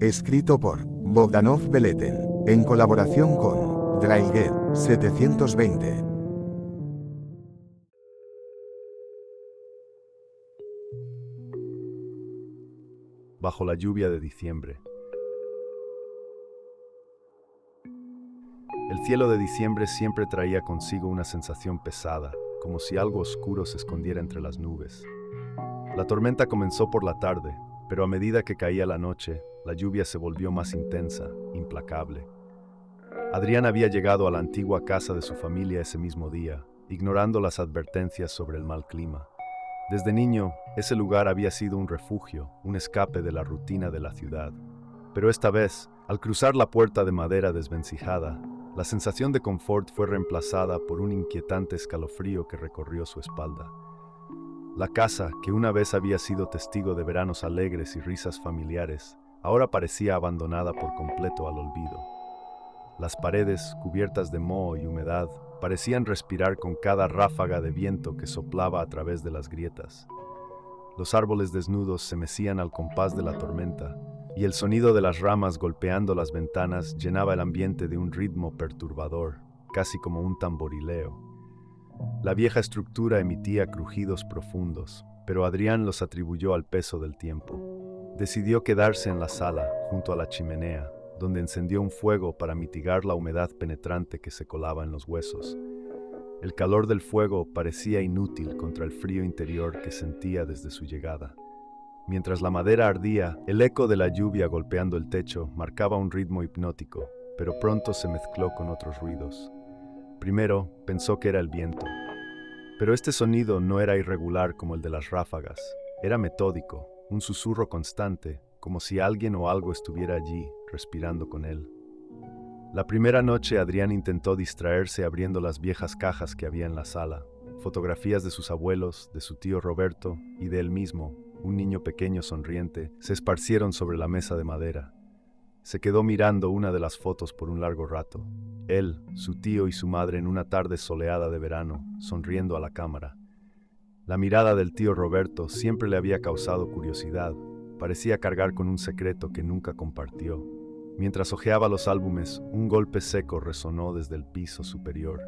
Escrito por Bogdanov Beletel, en colaboración con Draiger 720. Bajo la lluvia de diciembre. El cielo de diciembre siempre traía consigo una sensación pesada, como si algo oscuro se escondiera entre las nubes. La tormenta comenzó por la tarde, pero a medida que caía la noche, la lluvia se volvió más intensa, implacable. Adrián había llegado a la antigua casa de su familia ese mismo día, ignorando las advertencias sobre el mal clima. Desde niño, ese lugar había sido un refugio, un escape de la rutina de la ciudad. Pero esta vez, al cruzar la puerta de madera desvencijada, la sensación de confort fue reemplazada por un inquietante escalofrío que recorrió su espalda. La casa, que una vez había sido testigo de veranos alegres y risas familiares, ahora parecía abandonada por completo al olvido. Las paredes, cubiertas de moho y humedad, parecían respirar con cada ráfaga de viento que soplaba a través de las grietas. Los árboles desnudos se mecían al compás de la tormenta, y el sonido de las ramas golpeando las ventanas llenaba el ambiente de un ritmo perturbador, casi como un tamborileo. La vieja estructura emitía crujidos profundos, pero Adrián los atribuyó al peso del tiempo. Decidió quedarse en la sala, junto a la chimenea, donde encendió un fuego para mitigar la humedad penetrante que se colaba en los huesos. El calor del fuego parecía inútil contra el frío interior que sentía desde su llegada. Mientras la madera ardía, el eco de la lluvia golpeando el techo marcaba un ritmo hipnótico, pero pronto se mezcló con otros ruidos. Primero, pensó que era el viento. Pero este sonido no era irregular como el de las ráfagas. Era metódico, un susurro constante, como si alguien o algo estuviera allí, respirando con él. La primera noche Adrián intentó distraerse abriendo las viejas cajas que había en la sala. Fotografías de sus abuelos, de su tío Roberto y de él mismo, un niño pequeño sonriente, se esparcieron sobre la mesa de madera. Se quedó mirando una de las fotos por un largo rato. Él, su tío y su madre en una tarde soleada de verano, sonriendo a la cámara. La mirada del tío Roberto siempre le había causado curiosidad. Parecía cargar con un secreto que nunca compartió. Mientras hojeaba los álbumes, un golpe seco resonó desde el piso superior.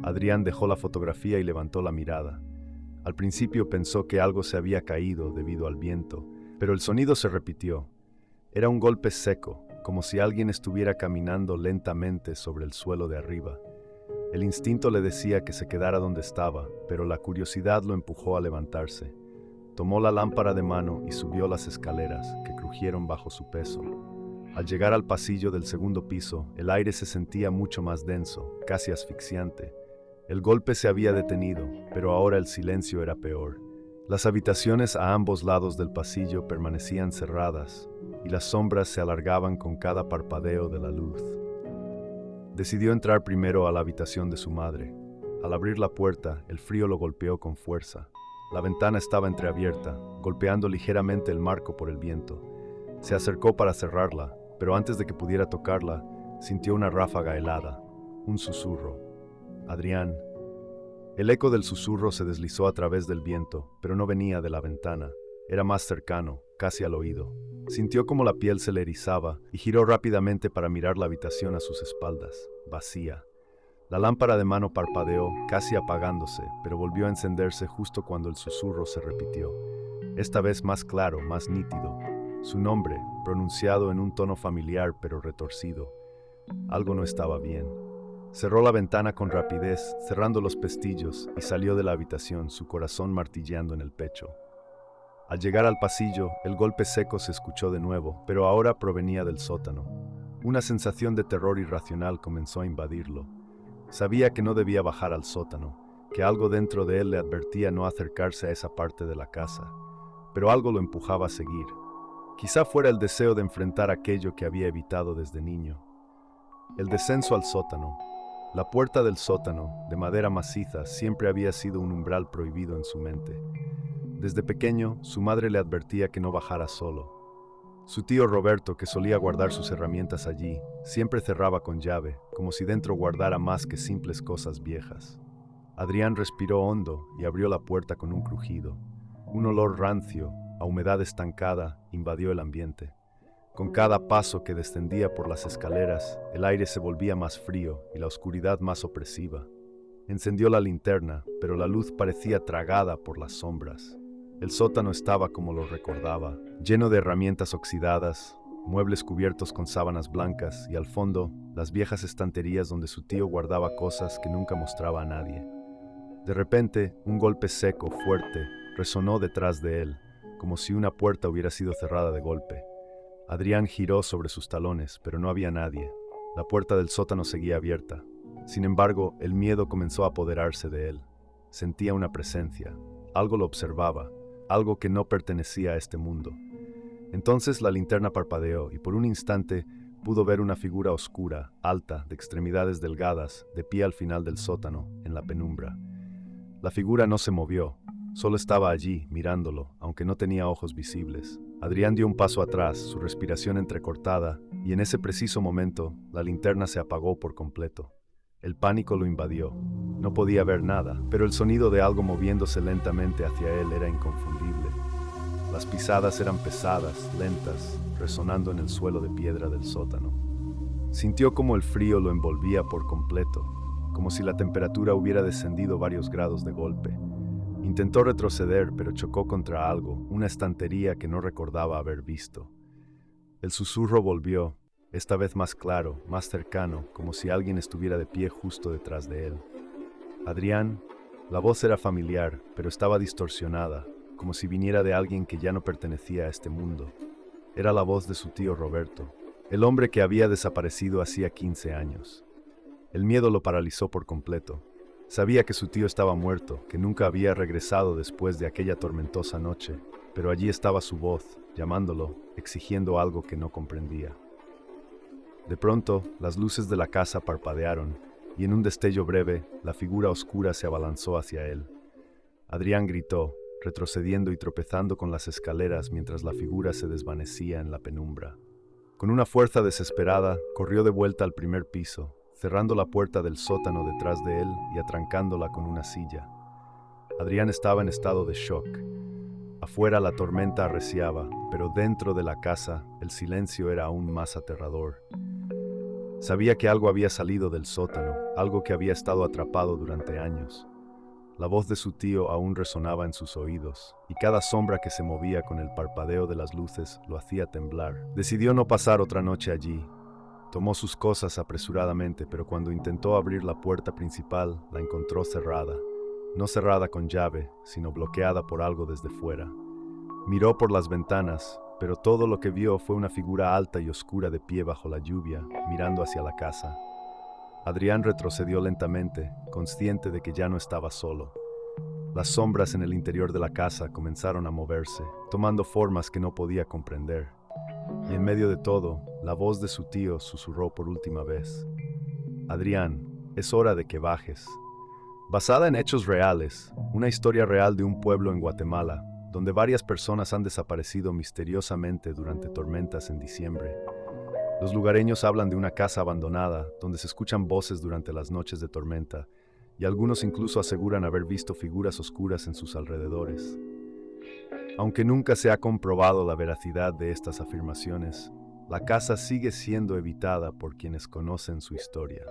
Adrián dejó la fotografía y levantó la mirada. Al principio pensó que algo se había caído debido al viento, pero el sonido se repitió. Era un golpe seco, como si alguien estuviera caminando lentamente sobre el suelo de arriba. El instinto le decía que se quedara donde estaba, pero la curiosidad lo empujó a levantarse. Tomó la lámpara de mano y subió las escaleras, que crujieron bajo su peso. Al llegar al pasillo del segundo piso, el aire se sentía mucho más denso, casi asfixiante. El golpe se había detenido, pero ahora el silencio era peor. Las habitaciones a ambos lados del pasillo permanecían cerradas, y las sombras se alargaban con cada parpadeo de la luz. Decidió entrar primero a la habitación de su madre. Al abrir la puerta, el frío lo golpeó con fuerza. La ventana estaba entreabierta, golpeando ligeramente el marco por el viento. Se acercó para cerrarla, pero antes de que pudiera tocarla, sintió una ráfaga helada, un susurro. Adrián. El eco del susurro se deslizó a través del viento, pero no venía de la ventana. Era más cercano, casi al oído. Sintió como la piel se le erizaba y giró rápidamente para mirar la habitación a sus espaldas, vacía. La lámpara de mano parpadeó, casi apagándose, pero volvió a encenderse justo cuando el susurro se repitió. Esta vez más claro, más nítido. Su nombre, pronunciado en un tono familiar pero retorcido. Algo no estaba bien. Cerró la ventana con rapidez, cerrando los pestillos, y salió de la habitación, su corazón martilleando en el pecho. Al llegar al pasillo, el golpe seco se escuchó de nuevo, pero ahora provenía del sótano. Una sensación de terror irracional comenzó a invadirlo. Sabía que no debía bajar al sótano, que algo dentro de él le advertía no acercarse a esa parte de la casa, pero algo lo empujaba a seguir. Quizá fuera el deseo de enfrentar aquello que había evitado desde niño. El descenso al sótano. La puerta del sótano, de madera maciza, siempre había sido un umbral prohibido en su mente. Desde pequeño, su madre le advertía que no bajara solo. Su tío Roberto, que solía guardar sus herramientas allí, siempre cerraba con llave, como si dentro guardara más que simples cosas viejas. Adrián respiró hondo y abrió la puerta con un crujido. Un olor rancio, a humedad estancada, invadió el ambiente. Con cada paso que descendía por las escaleras, el aire se volvía más frío y la oscuridad más opresiva. Encendió la linterna, pero la luz parecía tragada por las sombras. El sótano estaba como lo recordaba, lleno de herramientas oxidadas, muebles cubiertos con sábanas blancas y al fondo, las viejas estanterías donde su tío guardaba cosas que nunca mostraba a nadie. De repente, un golpe seco, fuerte, resonó detrás de él, como si una puerta hubiera sido cerrada de golpe. Adrián giró sobre sus talones, pero no había nadie. La puerta del sótano seguía abierta. Sin embargo, el miedo comenzó a apoderarse de él. Sentía una presencia. Algo lo observaba, algo que no pertenecía a este mundo. Entonces la linterna parpadeó y por un instante pudo ver una figura oscura, alta, de extremidades delgadas, de pie al final del sótano, en la penumbra. La figura no se movió, solo estaba allí, mirándolo, aunque no tenía ojos visibles. Adrián dio un paso atrás, su respiración entrecortada, y en ese preciso momento, la linterna se apagó por completo. El pánico lo invadió. No podía ver nada, pero el sonido de algo moviéndose lentamente hacia él era inconfundible. Las pisadas eran pesadas, lentas, resonando en el suelo de piedra del sótano. Sintió como el frío lo envolvía por completo, como si la temperatura hubiera descendido varios grados de golpe. Intentó retroceder, pero chocó contra algo, una estantería que no recordaba haber visto. El susurro volvió, esta vez más claro, más cercano, como si alguien estuviera de pie justo detrás de él. Adrián, la voz era familiar, pero estaba distorsionada, como si viniera de alguien que ya no pertenecía a este mundo. Era la voz de su tío Roberto, el hombre que había desaparecido hacía 15 años. El miedo lo paralizó por completo. Sabía que su tío estaba muerto, que nunca había regresado después de aquella tormentosa noche, pero allí estaba su voz, llamándolo, exigiendo algo que no comprendía. De pronto, las luces de la casa parpadearon, y en un destello breve, la figura oscura se abalanzó hacia él. Adrián gritó, retrocediendo y tropezando con las escaleras mientras la figura se desvanecía en la penumbra. Con una fuerza desesperada, corrió de vuelta al primer piso, cerrando la puerta del sótano detrás de él y atrancándola con una silla. Adrián estaba en estado de shock. Afuera la tormenta arreciaba, pero dentro de la casa el silencio era aún más aterrador. Sabía que algo había salido del sótano, algo que había estado atrapado durante años. La voz de su tío aún resonaba en sus oídos, y cada sombra que se movía con el parpadeo de las luces lo hacía temblar. Decidió no pasar otra noche allí. Tomó sus cosas apresuradamente, pero cuando intentó abrir la puerta principal, la encontró cerrada. No cerrada con llave, sino bloqueada por algo desde fuera. Miró por las ventanas, pero todo lo que vio fue una figura alta y oscura de pie bajo la lluvia, mirando hacia la casa. Adrián retrocedió lentamente, consciente de que ya no estaba solo. Las sombras en el interior de la casa comenzaron a moverse, tomando formas que no podía comprender. Y en medio de todo, la voz de su tío susurró por última vez. Adrián, es hora de que bajes. Basada en hechos reales, una historia real de un pueblo en Guatemala, donde varias personas han desaparecido misteriosamente durante tormentas en diciembre. Los lugareños hablan de una casa abandonada, donde se escuchan voces durante las noches de tormenta, y algunos incluso aseguran haber visto figuras oscuras en sus alrededores. Aunque nunca se ha comprobado la veracidad de estas afirmaciones, la casa sigue siendo evitada por quienes conocen su historia.